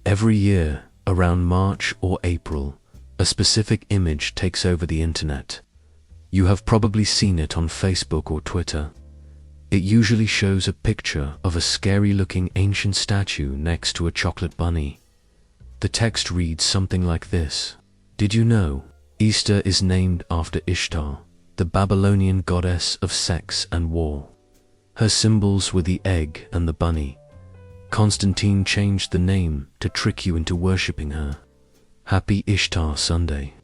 Every year, around March or April, a specific image takes over the internet. You have probably seen it on Facebook or Twitter. It usually shows a picture of a scary-looking ancient statue next to a chocolate bunny. The text reads something like this: "Did you know Easter is named after Ishtar, the Babylonian goddess of sex and war? Her symbols were the egg and the bunny. Constantine changed the name to trick you into worshipping her. Happy Ishtar Sunday."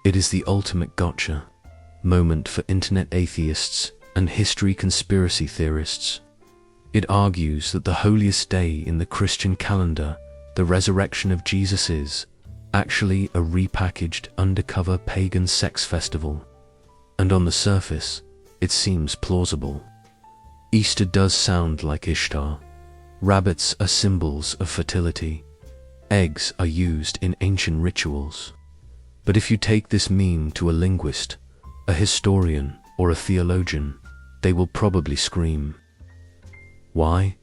It is the ultimate gotcha moment for internet atheists and history conspiracy theorists. It argues that the holiest day in the Christian calendar, the resurrection of Jesus, is actually a repackaged undercover pagan sex festival. And on the surface, it seems plausible. Easter does sound like Ishtar. Rabbits are symbols of fertility. Eggs are used in ancient rituals. But if you take this meme to a linguist, a historian, or a theologian, they will probably scream. Why?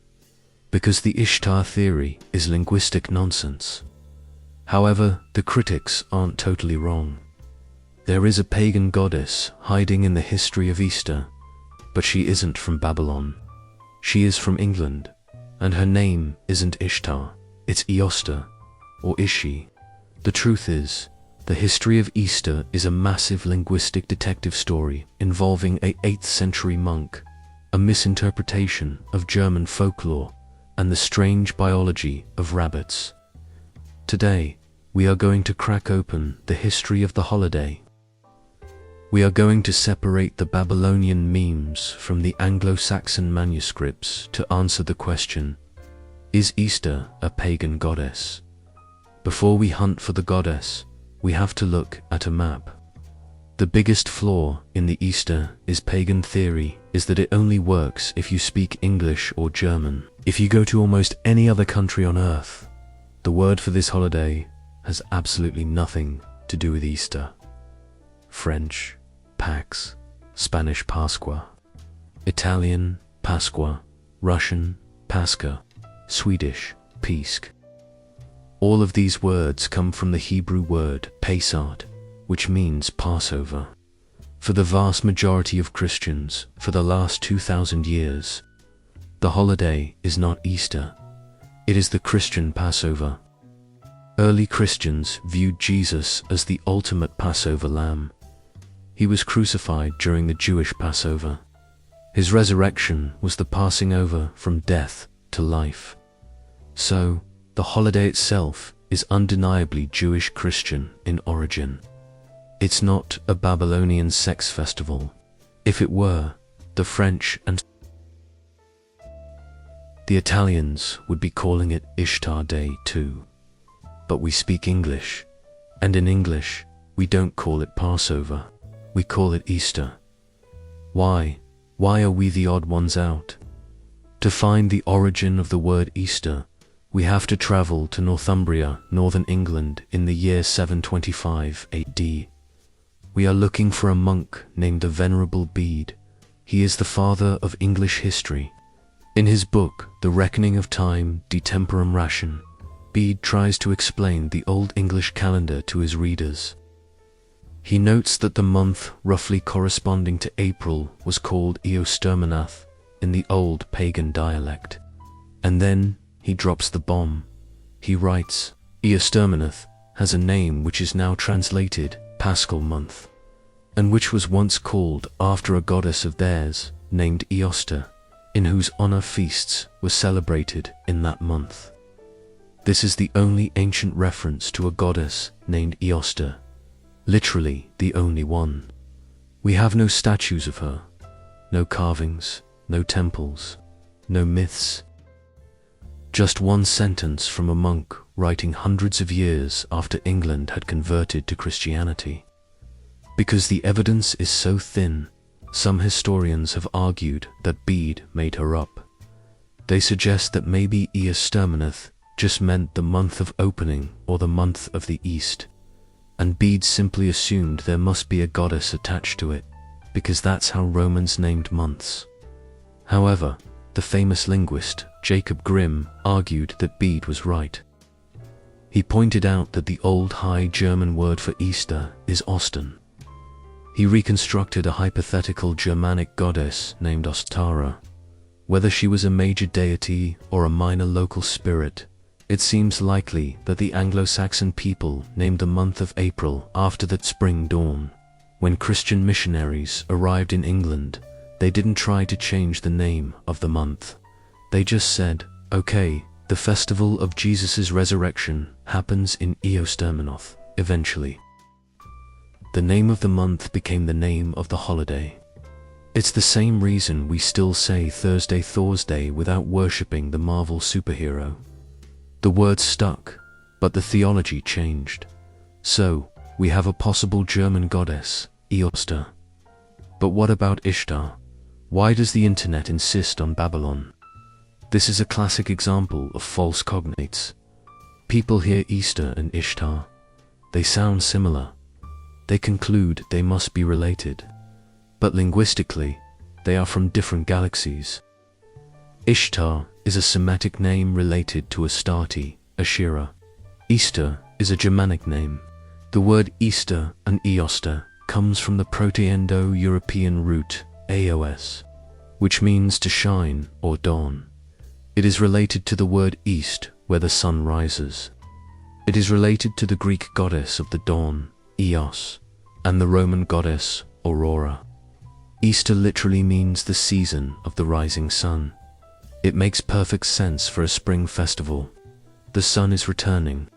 Because the Ishtar theory is linguistic nonsense. However, the critics aren't totally wrong. There is a pagan goddess hiding in the history of Easter, but she isn't from Babylon. She is from England, and her name isn't Ishtar, it's Eosta, or Ishi. The truth is, the history of Easter is a massive linguistic detective story involving an 8th century monk, a misinterpretation of German folklore, and the strange biology of rabbits. Today, we are going to crack open the history of the holiday. We are going to separate the Babylonian memes from the Anglo-Saxon manuscripts to answer the question, is Easter a pagan goddess? Before we hunt for the goddess, we have to look at a map. The biggest flaw in the Easter is pagan theory is that it only works if you speak English or German. If you go to almost any other country on earth, the word for this holiday has absolutely nothing to do with Easter. French, Pax, Spanish Pascua, Italian, Pasqua, Russian, Pascha, Swedish, Pisk. All of these words come from the Hebrew word Pesach, which means Passover. For the vast majority of Christians, for the last 2,000 years, the holiday is not Easter. It is the Christian Passover. Early Christians viewed Jesus as the ultimate Passover lamb. He was crucified during the Jewish Passover. His resurrection was the passing over from death to life. So, the holiday itself is undeniably Jewish Christian in origin. It's not a Babylonian sex festival. If it were, the French and the Italians would be calling it Ishtar Day too. But we speak English, and in English, we don't call it Passover, we call it Easter. Why? Why are we the odd ones out? To find the origin of the word Easter, we have to travel to Northumbria, northern England, in the year 725 AD. We are looking for a monk named the Venerable Bede. He is the father of English history. In his book, The Reckoning of Time, De Temporum Ration, Bede tries to explain the Old English calendar to his readers. He notes that the month roughly corresponding to April was called Eosterminath in the old pagan dialect. And then he drops the bomb. He writes, Eosterminath has a name which is now translated Paschal month, and which was once called after a goddess of theirs named Eosta, in whose honor feasts were celebrated in that month. This is the only ancient reference to a goddess named Eosta, literally the only one. We have no statues of her, no carvings, no temples, no myths. Just one sentence from a monk writing hundreds of years after England had converted to Christianity. Because the evidence is so thin, some historians have argued that Bede made her up. They suggest that maybe Eosterminath just meant the month of opening or the month of the East, and Bede simply assumed there must be a goddess attached to it, because that's how Romans named months. However, the famous linguist Jacob Grimm argued that Bede was right. He pointed out that the old High German word for Easter is Ostern. He reconstructed a hypothetical Germanic goddess named Ostara. Whether she was a major deity or a minor local spirit, it seems likely that the Anglo-Saxon people named the month of April after that spring dawn. When Christian missionaries arrived in England, they didn't try to change the name of the month. They just said, okay, the festival of Jesus' resurrection happens in Eosterminoth, eventually. The name of the month became the name of the holiday. It's the same reason we still say Thursday Thorsday without worshipping the Marvel superhero. The words stuck, but the theology changed. So, we have a possible German goddess, Eoster. But what about Ishtar? Why does the internet insist on Babylon? This is a classic example of false cognates. People hear Easter and Ishtar. They sound similar. They conclude they must be related. But linguistically, they are from different galaxies. Ishtar is a Semitic name related to Astarte, Asherah. Easter is a Germanic name. The word Easter and Eoster comes from the Proto-Indo-European root Aos, which means to shine or dawn. It is related to the word east, where the sun rises. It is related to the Greek goddess of the dawn, Eos, and the Roman goddess, Aurora. Easter literally means the season of the rising sun. It makes perfect sense for a spring festival. The sun is returning.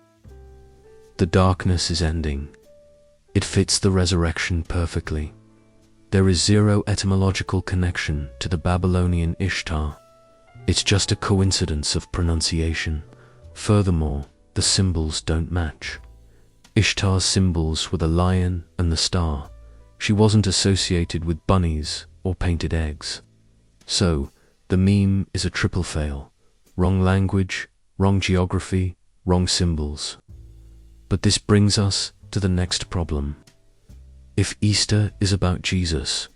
The darkness is ending. It fits the resurrection perfectly. There is zero etymological connection to the Babylonian Ishtar. It's just a coincidence of pronunciation. Furthermore, the symbols don't match. Ishtar's symbols were the lion and the star. She wasn't associated with bunnies or painted eggs. So, the meme is a triple fail. Wrong language, wrong geography, wrong symbols. But this brings us to the next problem. If Easter is about Jesus,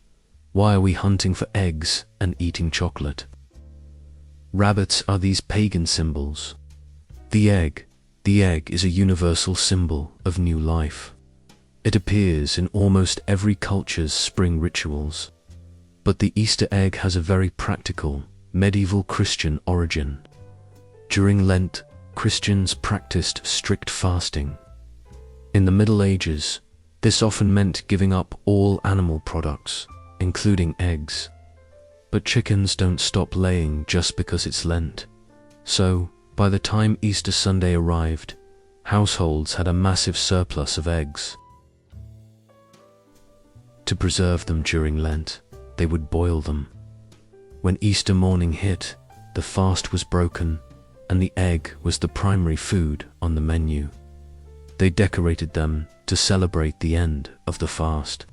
why are we hunting for eggs and eating chocolate? Rabbits are these pagan symbols. The egg is a universal symbol of new life. It appears in almost every culture's spring rituals. But the Easter egg has a very practical, medieval Christian origin. During Lent, Christians practiced strict fasting. In the Middle Ages, this often meant giving up all animal products, including eggs. But chickens don't stop laying just because it's Lent. So, by the time Easter Sunday arrived, households had a massive surplus of eggs. To preserve them during Lent, they would boil them. When Easter morning hit, the fast was broken, and the egg was the primary food on the menu. They decorated them to celebrate the end of the fast.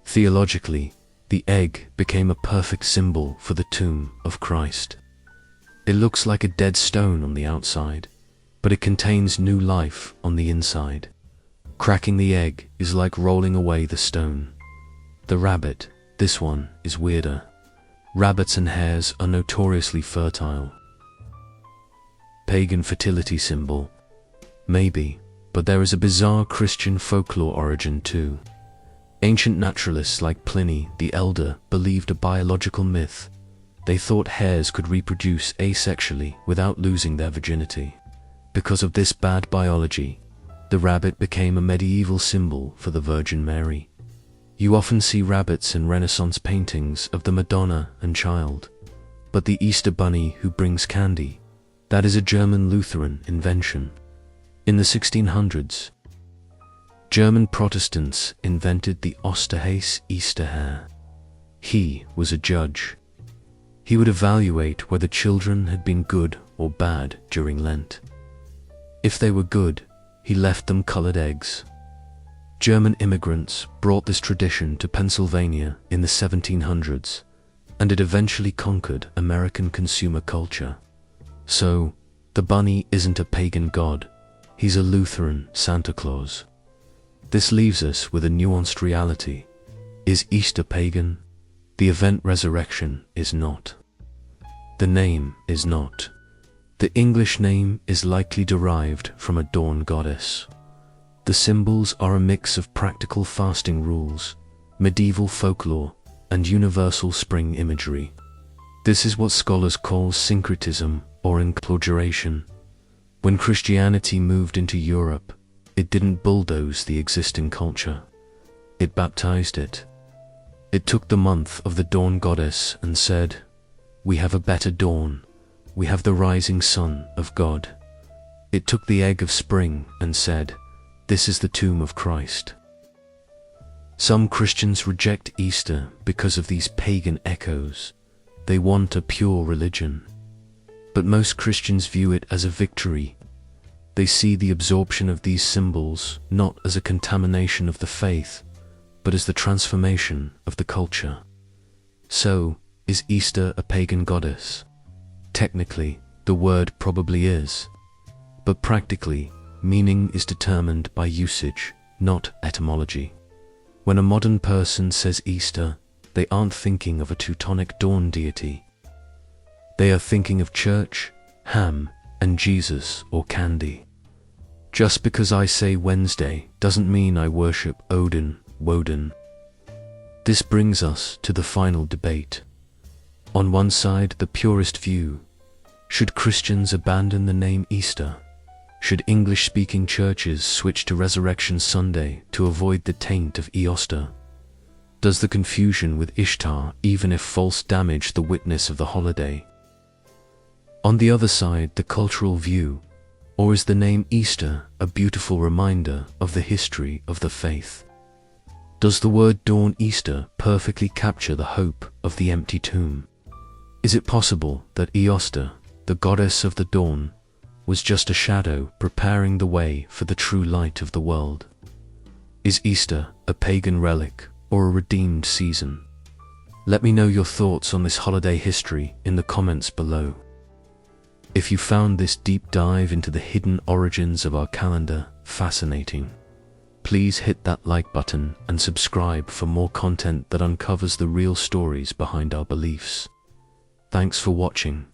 Theologically, the egg became a perfect symbol for the tomb of Christ. It looks like a dead stone on the outside, but it contains new life on the inside. Cracking the egg is like rolling away the stone. The rabbit, this one is weirder. Rabbits and hares are notoriously fertile. Pagan fertility symbol? Maybe, but there is a bizarre Christian folklore origin too. Ancient naturalists like Pliny the Elder believed a biological myth. They thought hares could reproduce asexually without losing their virginity. Because of this bad biology, the rabbit became a medieval symbol for the Virgin Mary. You often see rabbits in Renaissance paintings of the Madonna and Child. But the Easter bunny who brings candy, that is a German Lutheran invention. In the 1600s, German Protestants invented the Osterhase Easter hare. He was a judge. He would evaluate whether children had been good or bad during Lent. If they were good, he left them colored eggs. German immigrants brought this tradition to Pennsylvania in the 1700s, and it eventually conquered American consumer culture. So, the bunny isn't a pagan god, he's a Lutheran Santa Claus. This leaves us with a nuanced reality. Is Easter pagan? The event resurrection is not. The name is not. The English name is likely derived from a dawn goddess. The symbols are a mix of practical fasting rules, medieval folklore, and universal spring imagery. This is what scholars call syncretism or enculturation. When Christianity moved into Europe, it didn't bulldoze the existing culture. It baptized it. It took the month of the dawn goddess and said, "We have a better dawn. We have the rising sun of God." It took the egg of spring and said, "This is the tomb of Christ." Some Christians reject Easter because of these pagan echoes. They want a pure religion. But most Christians view it as a victory. They see the absorption of these symbols not as a contamination of the faith, but as the transformation of the culture. So, is Easter a pagan goddess? Technically, the word probably is. But practically, meaning is determined by usage, not etymology. When a modern person says Easter, they aren't thinking of a Teutonic dawn deity. They are thinking of church, ham, and Jesus or candy. Just because I say Wednesday doesn't mean I worship Odin, Woden. This brings us to the final debate. On one side, the purist view. Should Christians abandon the name Easter? Should English-speaking churches switch to Resurrection Sunday to avoid the taint of Easter? Does the confusion with Ishtar, even if false, damage the witness of the holiday? On the other side, the cultural view. Or is the name Easter a beautiful reminder of the history of the faith? Does the word dawn Easter perfectly capture the hope of the empty tomb? Is it possible that Easter, the goddess of the dawn, was just a shadow preparing the way for the true light of the world? Is Easter a pagan relic or a redeemed season? Let me know your thoughts on this holiday history in the comments below. If you found this deep dive into the hidden origins of our calendar fascinating, please hit that like button and subscribe for more content that uncovers the real stories behind our beliefs. Thanks for watching.